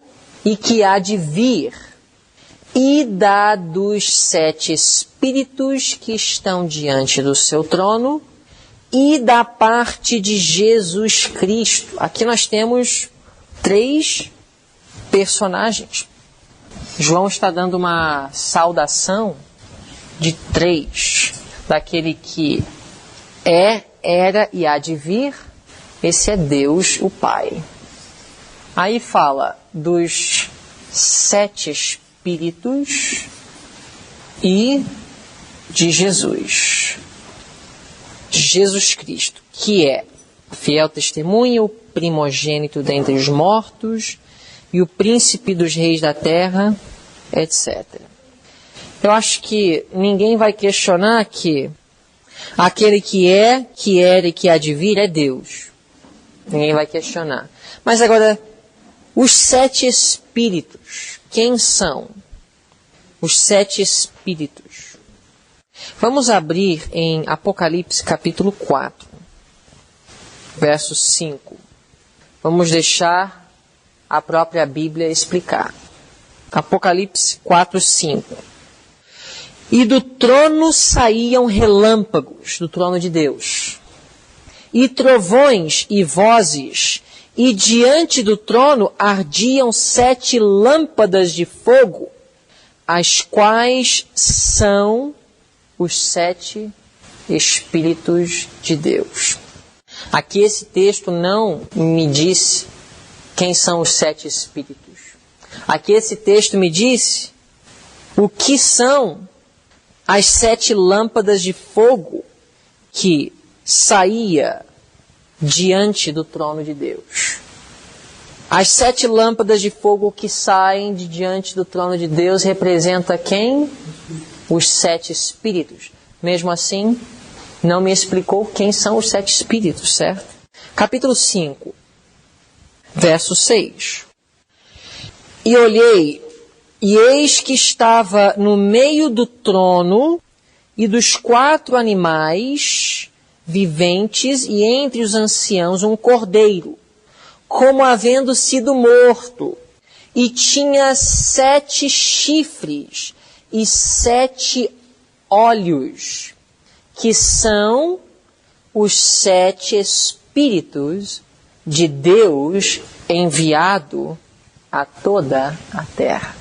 e que há de vir, e da dos 7 espíritos que estão diante do seu trono, e da parte de Jesus Cristo. Aqui nós temos 3 personagens. João está dando uma saudação de 3. Daquele que é, era e há de vir. Esse é Deus, o Pai. Aí fala dos 7 Espíritos e de Jesus. Jesus Cristo, que é o fiel testemunho, o primogênito dentre os mortos e o príncipe dos reis da terra, etc. Eu acho que ninguém vai questionar que aquele que é, que era e que há de vir é Deus. Ninguém vai questionar. Mas agora, os 7 Espíritos, quem são? Os 7 Espíritos. Vamos abrir em Apocalipse capítulo 4, verso 5. Vamos deixar a própria Bíblia explicar. Apocalipse 4, 5. E do trono saíam relâmpagos, do trono de Deus, e trovões e vozes, e diante do trono ardiam 7 lâmpadas de fogo, as quais são os 7 Espíritos de Deus. Aqui esse texto não me disse quem são os 7 Espíritos. Aqui esse texto me disse o que são as 7 lâmpadas de fogo que saía diante do trono de Deus. As 7 lâmpadas de fogo que saem de diante do trono de Deus representa quem? Os 7 Espíritos. Mesmo assim, não me explicou quem são os 7 Espíritos, certo? Capítulo 5, verso 6. E olhei, e eis que estava no meio do trono e dos 4 animais viventes e entre os anciãos um cordeiro, como havendo sido morto, e tinha 7 chifres e 7 olhos, que são os 7 Espíritos de Deus enviado a toda a terra.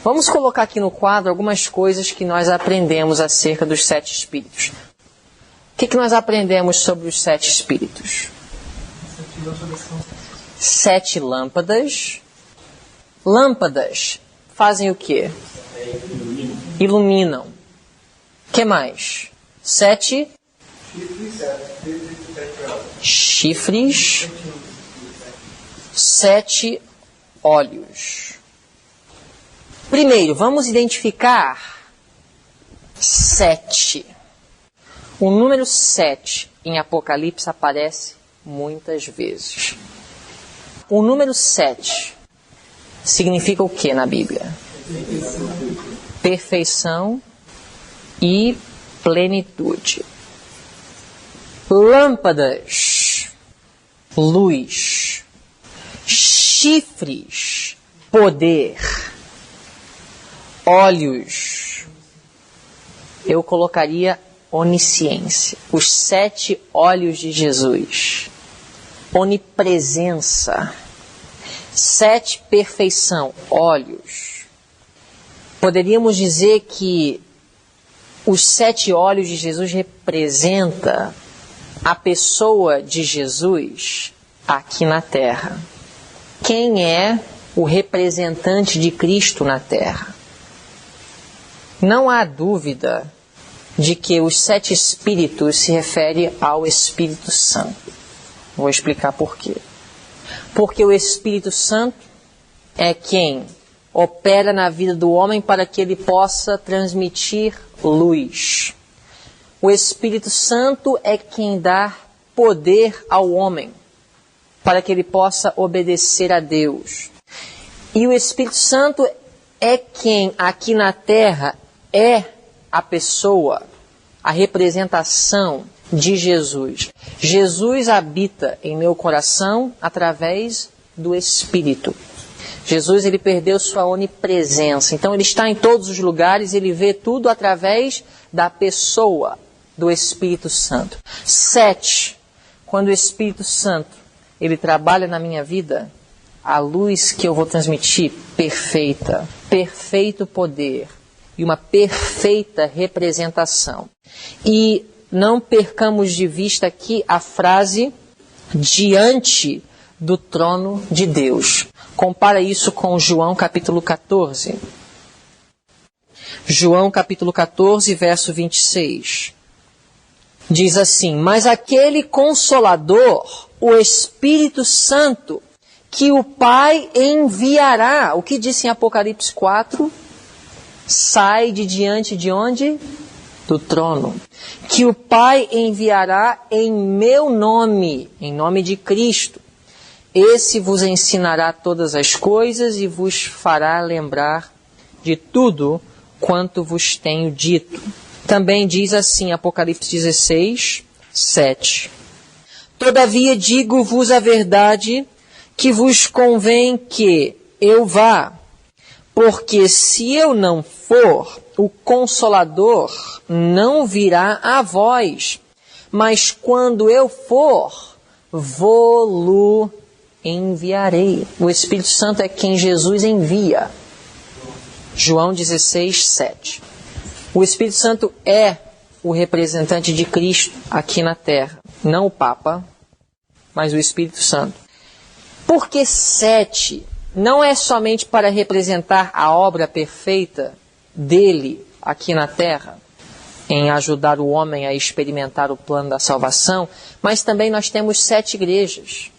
Vamos colocar aqui no quadro algumas coisas que nós aprendemos acerca dos 7 Espíritos. O que nós aprendemos sobre os 7 Espíritos? 7 lâmpadas. Lâmpadas fazem o quê? Iluminam. O que mais? 7 chifres. 7 olhos. Primeiro, vamos identificar 7. O número 7 em Apocalipse aparece muitas vezes. O número 7 significa o que na Bíblia? Perfeição e plenitude. Lâmpadas, luz. Chifres, poder. Olhos, eu colocaria onisciência. Os 7 olhos de Jesus. Onipresença. 7, perfeição, olhos. Poderíamos dizer que os 7 olhos de Jesus representa a pessoa de Jesus aqui na terra. Quem é o representante de Cristo na terra? Não há dúvida de que os 7 Espíritos se refere ao Espírito Santo. Vou explicar por quê. Porque o Espírito Santo é quem opera na vida do homem para que ele possa transmitir luz. O Espírito Santo é quem dá poder ao homem para que ele possa obedecer a Deus. E o Espírito Santo é quem aqui na terra é a pessoa, a representação de Jesus. Jesus habita em meu coração através do Espírito. Jesus, ele perdeu sua onipresença. Então ele está em todos os lugares, ele vê tudo através da pessoa do Espírito Santo. 7. Quando o Espírito Santo ele trabalha na minha vida, a luz que eu vou transmitir, perfeita, perfeito poder e uma perfeita representação. E não percamos de vista aqui a frase diante do trono de Deus. Compara isso com João capítulo 14. João capítulo 14, verso 26. Diz assim: mas aquele Consolador, o Espírito Santo, que o Pai enviará. O que disse em Apocalipse 4? Sai de diante de onde? Do trono. Que o Pai enviará em meu nome, em nome de Cristo. Esse vos ensinará todas as coisas e vos fará lembrar de tudo quanto vos tenho dito. Também diz assim, Apocalipse 16, 7. Todavia digo-vos a verdade, que vos convém que eu vá, porque se eu não for, o Consolador não virá a vós, mas quando eu for, vô-lo enviarei. O Espírito Santo é quem Jesus envia. João 16, 7. O Espírito Santo é o representante de Cristo aqui na terra. Não o Papa, mas o Espírito Santo. Por que 7? Não é somente para representar a obra perfeita dele aqui na terra, em ajudar o homem a experimentar o plano da salvação, mas também nós temos 7 igrejas.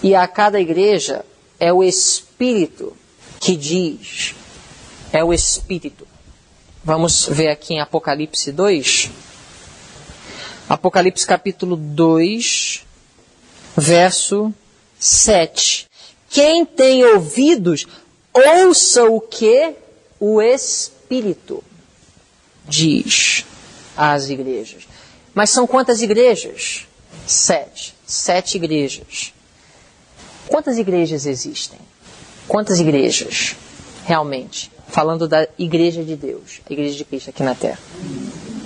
E a cada igreja é o Espírito que diz. É o Espírito. Vamos ver aqui em Apocalipse 2. Apocalipse capítulo 2, verso 7. Quem tem ouvidos, ouça o que o Espírito diz às igrejas. Mas são quantas igrejas? 7. 7 igrejas. Quantas igrejas existem? Quantas igrejas, realmente? Falando da igreja de Deus, a igreja de Cristo aqui na terra.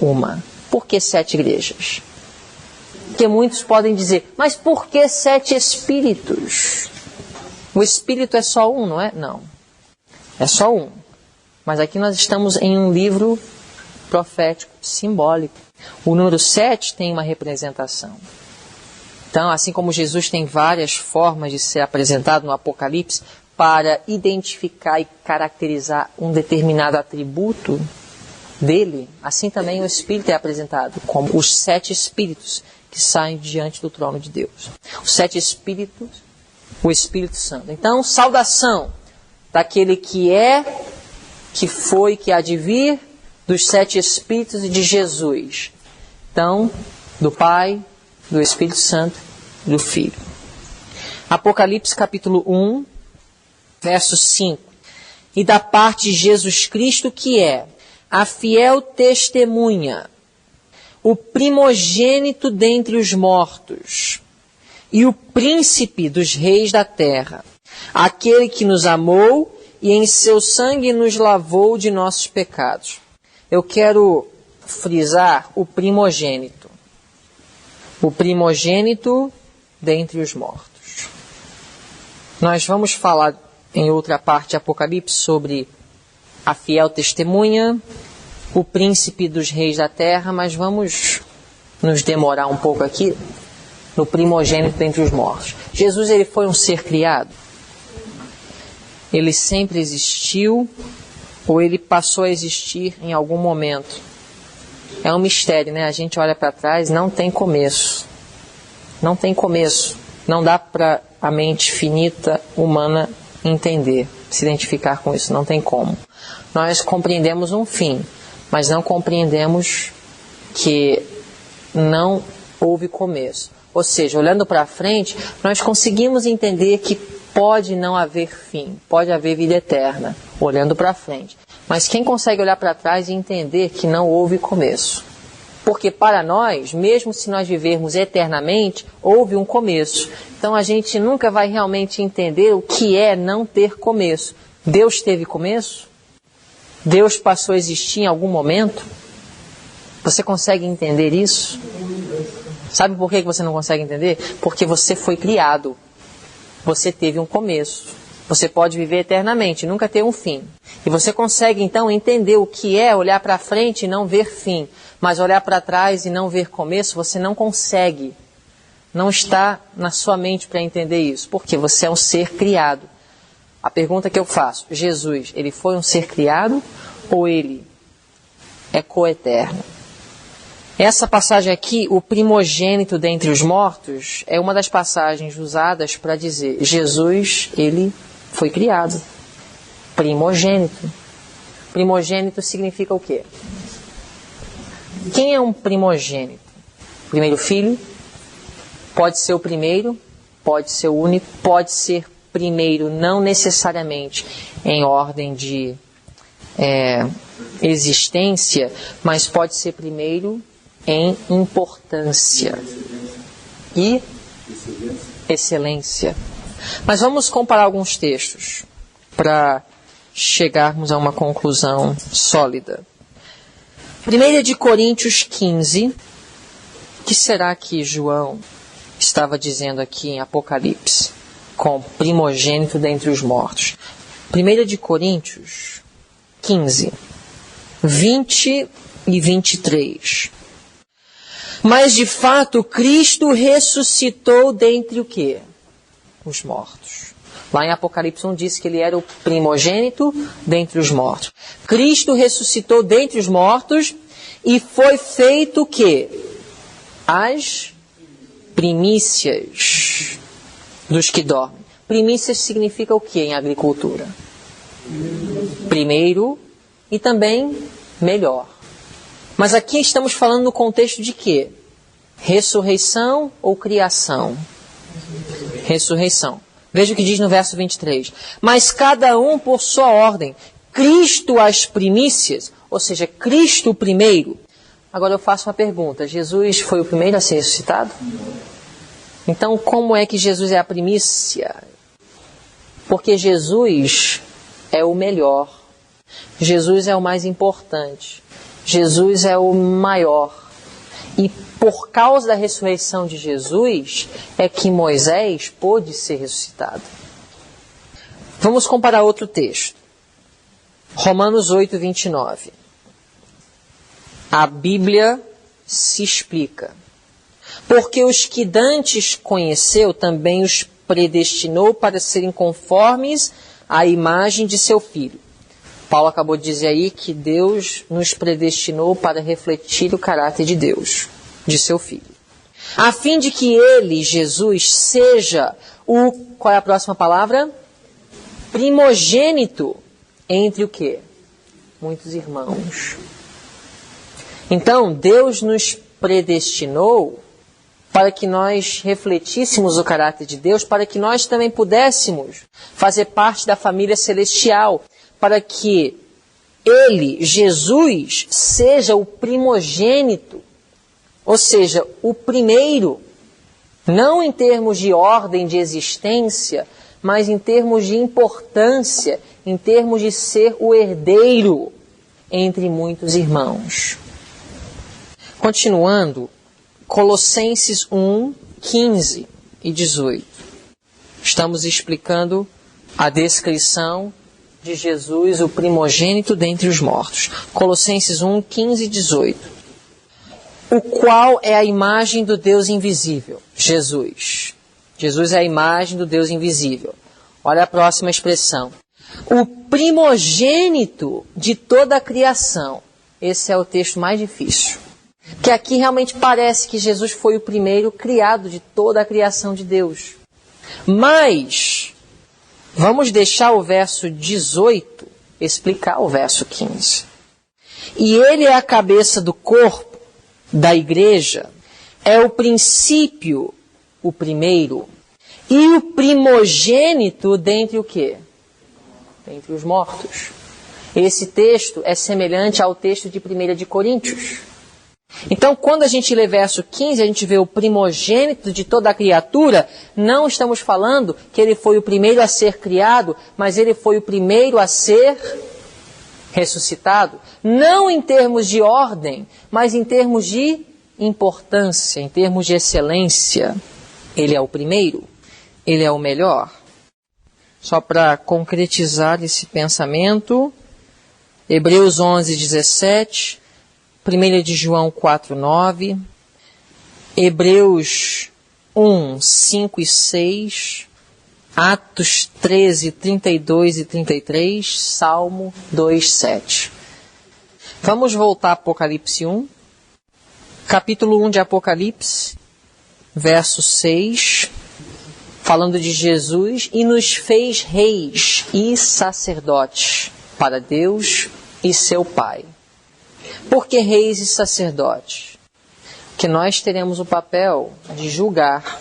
Uma. Por que 7 igrejas? Porque muitos podem dizer, mas por que 7 espíritos? O espírito é só um, não é? Não. É só um. Mas aqui nós estamos em um livro profético, simbólico. O número 7 tem uma representação. Então, assim como Jesus tem várias formas de ser apresentado no Apocalipse para identificar e caracterizar um determinado atributo dele, assim também o Espírito é apresentado como os 7 espíritos que saem diante do trono de Deus. Os 7 espíritos, o Espírito Santo. Então, saudação daquele que é, que foi, que há de vir, dos 7 espíritos e de Jesus. Então, do Pai, do Espírito Santo e do Filho. Apocalipse capítulo 1, verso 5. E da parte de Jesus Cristo, que é a fiel testemunha, o primogênito dentre os mortos e o príncipe dos reis da terra, aquele que nos amou e em seu sangue nos lavou de nossos pecados. Eu quero frisar o primogênito. O primogênito dentre os mortos. Nós vamos falar em outra parte de Apocalipse sobre a fiel testemunha, o príncipe dos reis da terra, mas vamos nos demorar um pouco aqui no primogênito dentre os mortos. Jesus, ele foi um ser criado? Ele sempre existiu ou ele passou a existir em algum momento? É um mistério, né? A gente olha para trás, não tem começo. Não tem começo. Não dá para a mente finita humana entender, se identificar com isso. Não tem como. Nós compreendemos um fim, mas não compreendemos que não houve começo. Ou seja, olhando para frente, nós conseguimos entender que pode não haver fim, pode haver vida eterna, olhando para frente. Mas quem consegue olhar para trás e entender que não houve começo? Porque para nós, mesmo se nós vivermos eternamente, houve um começo. Então a gente nunca vai realmente entender o que é não ter começo. Deus teve começo? Deus passou a existir em algum momento? Você consegue entender isso? Sabe por que você não consegue entender? Porque você foi criado. Você teve um começo. Você pode viver eternamente, nunca ter um fim. E você consegue então entender o que é olhar para frente e não ver fim. Mas olhar para trás e não ver começo, você não consegue. Não está na sua mente para entender isso, porque você é um ser criado. A pergunta que eu faço, Jesus, ele foi um ser criado ou ele é coeterno? Essa passagem aqui, o primogênito dentre os mortos, é uma das passagens usadas para dizer Jesus, ele foi criado. Primogênito. Primogênito significa o quê? Quem é um primogênito? Primeiro filho? Pode ser o primeiro, pode ser o único, pode ser primeiro, não necessariamente em ordem de existência, mas pode ser primeiro em importância e excelência. Mas vamos comparar alguns textos para chegarmos a uma conclusão sólida. 1 Coríntios 15, o que será que João estava dizendo aqui em Apocalipse, com primogênito dentre os mortos? 1 Coríntios 15, 20 e 23. Mas de fato Cristo ressuscitou dentre o quê? Os mortos. Lá em Apocalipse 1 diz que ele era o primogênito dentre os mortos. Cristo ressuscitou dentre os mortos e foi feito o quê? As primícias dos que dormem. Primícias significa o quê em agricultura? Primeiro e também melhor. Mas aqui estamos falando no contexto de quê? Ressurreição ou criação? Ressurreição. Veja o que diz no verso 23. Mas cada um por sua ordem. Cristo as primícias, ou seja, Cristo o primeiro. Agora eu faço uma pergunta. Jesus foi o primeiro a ser ressuscitado? Então como é que Jesus é a primícia? Porque Jesus é o melhor. Jesus é o mais importante. Jesus é o maior. E por causa da ressurreição de Jesus, é que Moisés pôde ser ressuscitado. Vamos comparar outro texto. Romanos 8, 29. A Bíblia se explica. Porque os que dantes conheceu, também os predestinou para serem conformes à imagem de seu Filho. Paulo acabou de dizer aí que Deus nos predestinou para refletir o caráter de Deus, de seu Filho. A fim de que ele, Jesus, seja o... Qual é a próxima palavra? Primogênito entre o quê? Muitos irmãos. Então, Deus nos predestinou para que nós refletíssemos o caráter de Deus, para que nós também pudéssemos fazer parte da família celestial, para que ele, Jesus, seja o primogênito, ou seja, o primeiro, não em termos de ordem de existência, mas em termos de importância, em termos de ser o herdeiro entre muitos irmãos. Continuando, Colossenses 1, 15 e 18. Estamos explicando a descrição de Jesus, o primogênito dentre os mortos. Colossenses 1, 15 e 18. O qual é a imagem do Deus invisível? Jesus. Jesus é a imagem do Deus invisível. Olha a próxima expressão. O primogênito de toda a criação. Esse é o texto mais difícil. Que aqui realmente parece que Jesus foi o primeiro criado de toda a criação de Deus. Mas vamos deixar o verso 18 explicar o verso 15. E ele é a cabeça do corpo, da igreja, é o princípio, o primeiro, e o primogênito dentre o quê? Dentre os mortos. Esse texto é semelhante ao texto de 1 de Coríntios. Então, quando a gente lê verso 15, a gente vê o primogênito de toda a criatura, não estamos falando que ele foi o primeiro a ser criado, mas ele foi o primeiro a ser ressuscitado. Não em termos de ordem, mas em termos de importância, em termos de excelência. Ele é o primeiro, ele é o melhor. Só para concretizar esse pensamento, Hebreus 11, 17... 1 de João 4, 9, Hebreus 1, 5 e 6, Atos 13, 32 e 33, Salmo 2, 7. Vamos voltar a Apocalipse 1. Capítulo 1 de Apocalipse, verso 6, falando de Jesus, e nos fez reis e sacerdotes para Deus e seu Pai. Por que reis e sacerdotes? Que nós teremos o papel de julgar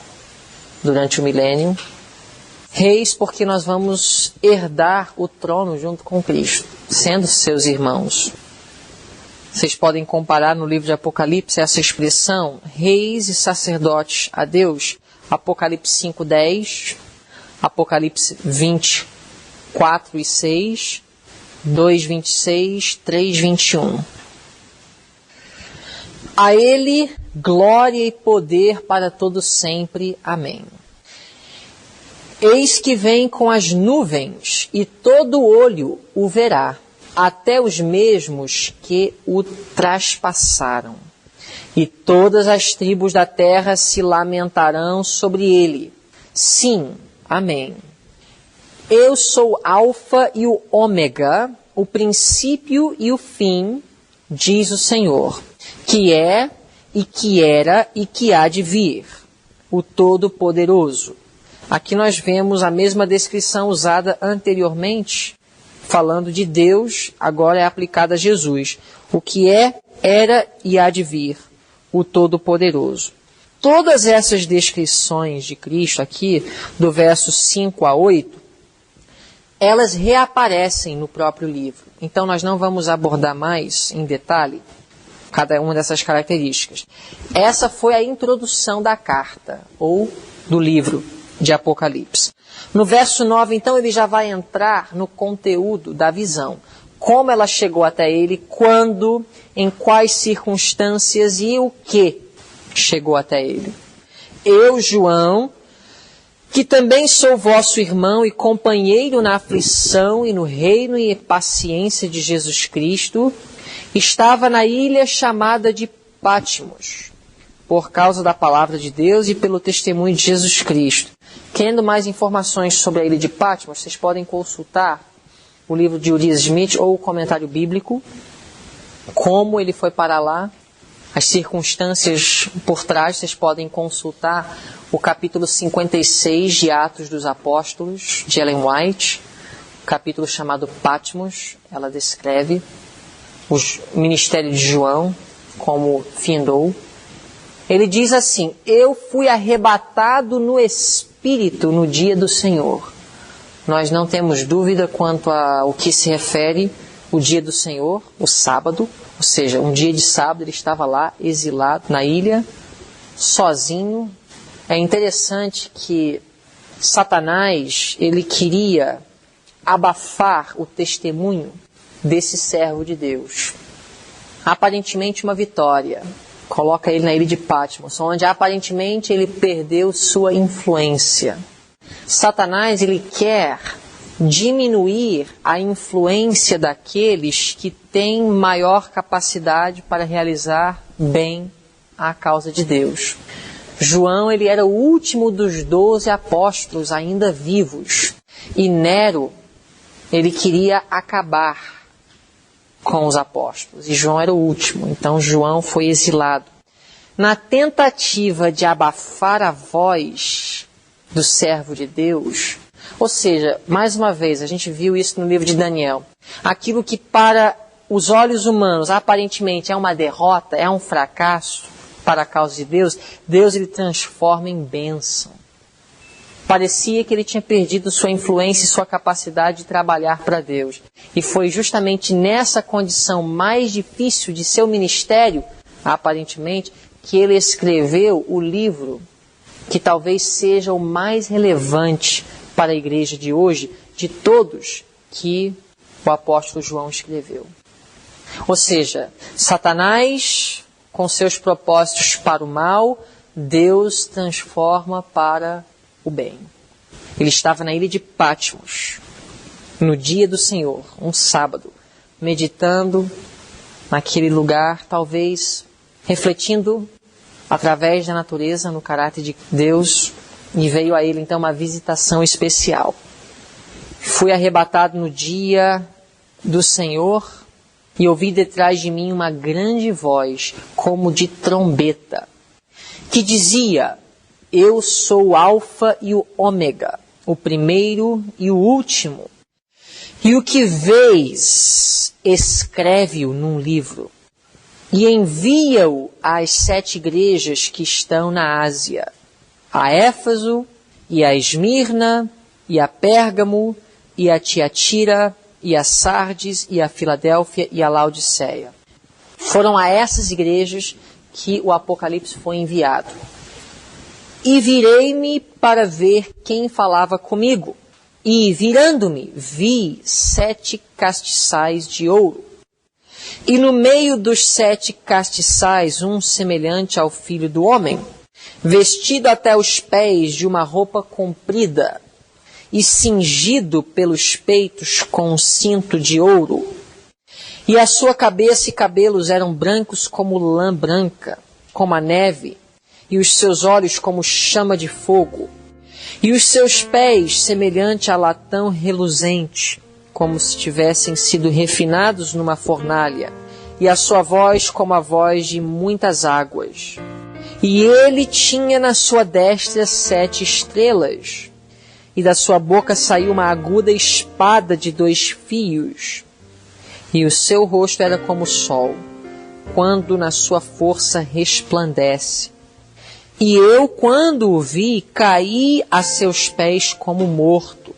durante o milênio. Reis porque nós vamos herdar o trono junto com Cristo, sendo seus irmãos. Vocês podem comparar no livro de Apocalipse essa expressão, reis e sacerdotes a Deus, Apocalipse 5:10, Apocalipse 20, 4 e 6, 2:26, 3:21. A Ele glória e poder para todo sempre. Amém. Eis que vem com as nuvens, e todo olho o verá, até os mesmos que o traspassaram. E todas as tribos da terra se lamentarão sobre ele. Sim, amém. Eu sou Alfa e o Ômega, o princípio e o fim, diz o Senhor, que é, e que era, e que há de vir, o Todo-Poderoso. Aqui nós vemos a mesma descrição usada anteriormente, falando de Deus, agora é aplicada a Jesus. O que é, era e há de vir, o Todo-Poderoso. Todas essas descrições de Cristo aqui, do verso 5 a 8, elas reaparecem no próprio livro. Então nós não vamos abordar mais em detalhe cada uma dessas características. Essa foi a introdução da carta, ou do livro de Apocalipse. No verso 9, então, ele já vai entrar no conteúdo da visão. Como ela chegou até ele, quando, em quais circunstâncias e o que chegou até ele. Eu, João, que também sou vosso irmão e companheiro na aflição e no reino e paciência de Jesus Cristo, estava na ilha chamada de Patmos, por causa da palavra de Deus e pelo testemunho de Jesus Cristo. Querendo mais informações sobre a ilha de Patmos, vocês podem consultar o livro de Urias Smith ou o comentário bíblico, como ele foi para lá, as circunstâncias por trás. Vocês podem consultar o capítulo 56 de Atos dos Apóstolos, de Ellen White, capítulo chamado Patmos. Ela descreve o ministério de João, como findou. Ele diz assim: eu fui arrebatado no Espírito no dia do Senhor. Nós não temos dúvida quanto ao que se refere o dia do Senhor, o sábado, ou seja, um dia de sábado ele estava lá, exilado, na ilha, sozinho. É interessante que Satanás, ele queria abafar o testemunho desse servo de Deus. Aparentemente uma vitória. Coloca ele na ilha de Patmos, onde aparentemente ele perdeu sua influência. Satanás, ele quer diminuir a influência daqueles que têm maior capacidade para realizar bem a causa de Deus. João, ele era o último dos 12 apóstolos ainda vivos. E Nero, ele queria acabar com os apóstolos. E João era o último. Então João foi exilado. Na tentativa de abafar a voz do servo de Deus, ou seja, mais uma vez, a gente viu isso no livro de Daniel. Aquilo que para os olhos humanos aparentemente é uma derrota, é um fracasso para a causa de Deus, Deus ele transforma em bênção. Parecia que ele tinha perdido sua influência e sua capacidade de trabalhar para Deus. E foi justamente nessa condição mais difícil de seu ministério, aparentemente, que ele escreveu o livro que talvez seja o mais relevante para a igreja de hoje, de todos que o apóstolo João escreveu. Ou seja, Satanás, com seus propósitos para o mal, Deus transforma para o bem. Ele estava na ilha de Patmos, no dia do Senhor, um sábado, meditando naquele lugar, talvez refletindo através da natureza, no caráter de Deus, e veio a ele então uma visitação especial. Fui arrebatado no dia do Senhor e ouvi detrás de mim uma grande voz, como de trombeta, que dizia: eu sou o Alfa e o Ômega, o primeiro e o último. E o que vês, escreve-o num livro e envia-o às 7 igrejas que estão na Ásia, a Éfeso, e a Esmirna, e a Pérgamo, e a Tiatira, e a Sardes, e a Filadélfia, e a Laodiceia. Foram a essas igrejas que o Apocalipse foi enviado. E virei-me para ver quem falava comigo. E, virando-me, vi 7 castiçais de ouro. E no meio dos 7 castiçais, um semelhante ao Filho do Homem, vestido até os pés de uma roupa comprida, e cingido pelos peitos com um cinto de ouro. E a sua cabeça e cabelos eram brancos como lã branca, como a neve, e os seus olhos como chama de fogo, e os seus pés semelhante a latão reluzente, como se tivessem sido refinados numa fornalha, e a sua voz como a voz de muitas águas. E ele tinha na sua destra 7 estrelas, e da sua boca saiu uma aguda espada de 2 fios, e o seu rosto era como o sol, quando na sua força resplandece. E eu, quando o vi, caí a seus pés como morto.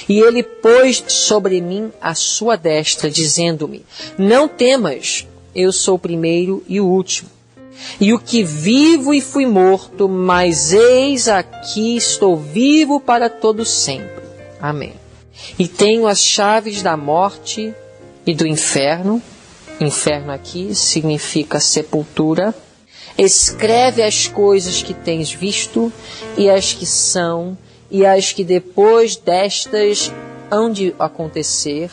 E ele pôs sobre mim a sua destra, dizendo-me: não temas, eu sou o primeiro e o último. E o que vivo e fui morto, mas eis aqui estou vivo para todo sempre. Amém. E tenho as chaves da morte e do inferno. Inferno aqui significa sepultura. Escreve as coisas que tens visto, e as que são, e as que depois destas hão de acontecer.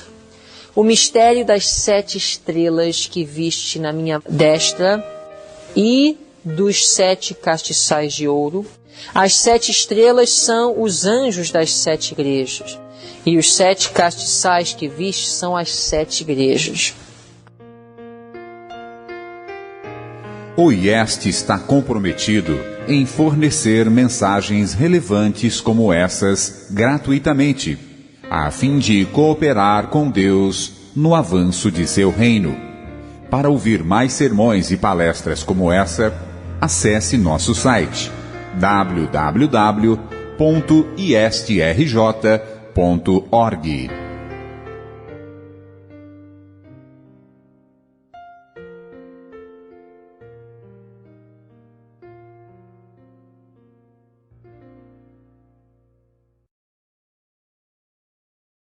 O mistério das 7 estrelas que viste na minha destra, e dos 7 castiçais de ouro. As 7 estrelas são os anjos das 7 igrejas, e os 7 castiçais que viste são as 7 igrejas. O IEST está comprometido em fornecer mensagens relevantes como essas gratuitamente, a fim de cooperar com Deus no avanço de seu reino. Para ouvir mais sermões e palestras como essa, acesse nosso site www.iestrj.org.